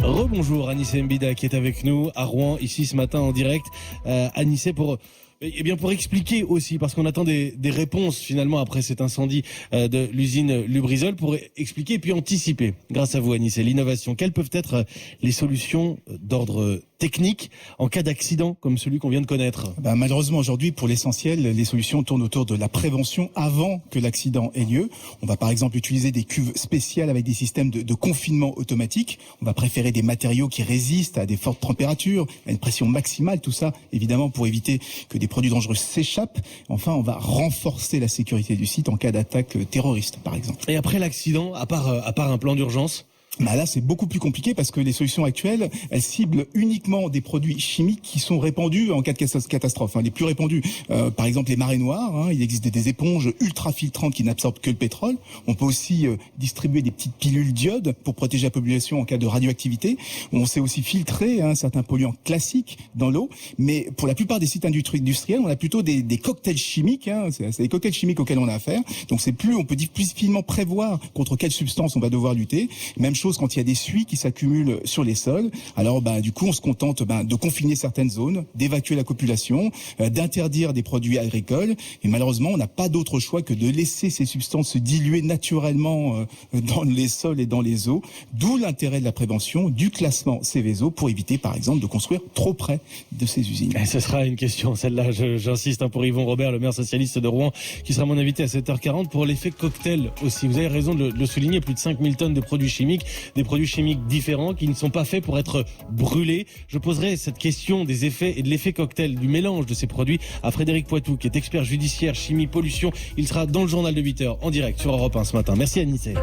Rebonjour Anissé Mbida qui est avec nous à Rouen, ici ce matin en direct. Anissé, pour expliquer aussi, parce qu'on attend des réponses finalement après cet incendie de l'usine Lubrizol, pour expliquer et puis anticiper, grâce à vous Anissé, l'innovation. Quelles peuvent être les solutions d'ordre technique en cas d'accident comme celui qu'on vient de connaître? Malheureusement aujourd'hui, pour l'essentiel, les solutions tournent autour de la prévention avant que l'accident ait lieu. On va par exemple utiliser des cuves spéciales avec des systèmes de confinement automatique. On va préférer des matériaux qui résistent à des fortes températures, à une pression maximale, tout ça évidemment pour éviter que des produits dangereux s'échappent. Enfin, on va renforcer la sécurité du site en cas d'attaque terroriste par exemple. Et après l'accident, à part un plan d'urgence? Là, c'est beaucoup plus compliqué parce que les solutions actuelles, elles ciblent uniquement des produits chimiques qui sont répandus en cas de catastrophe. Les plus répandus, par exemple les marées noires. Il existe des éponges ultra filtrantes qui n'absorbent que le pétrole. On peut aussi distribuer des petites pilules d'iode pour protéger la population en cas de radioactivité. On sait aussi filtrer certains polluants classiques dans l'eau. Mais pour la plupart des sites industriels, on a plutôt des cocktails chimiques. C'est des cocktails chimiques auxquels on a affaire. Donc on peut plus finement prévoir contre quelles substances on va devoir lutter. Même chose quand il y a des suies qui s'accumulent sur les sols. Alors du coup on se contente de confiner certaines zones, d'évacuer la population, d'interdire des produits agricoles, et malheureusement on n'a pas d'autre choix que de laisser ces substances se diluer naturellement dans les sols et dans les eaux, d'où l'intérêt de la prévention, du classement Seveso, pour éviter par exemple de construire trop près de ces usines. Et ce sera une question, celle-là j'insiste, pour Yvon Robert, le maire socialiste de Rouen, qui sera mon invité à 7h40 pour l'effet cocktail aussi. Vous avez raison de le souligner, plus de 5000 tonnes de produits chimiques, des produits chimiques différents qui ne sont pas faits pour être brûlés. Je poserai cette question des effets et de l'effet cocktail, du mélange de ces produits, à Frédéric Poitou, qui est expert judiciaire, chimie, pollution. Il sera dans le journal de 8h en direct sur Europe 1 ce matin. Merci Anissé.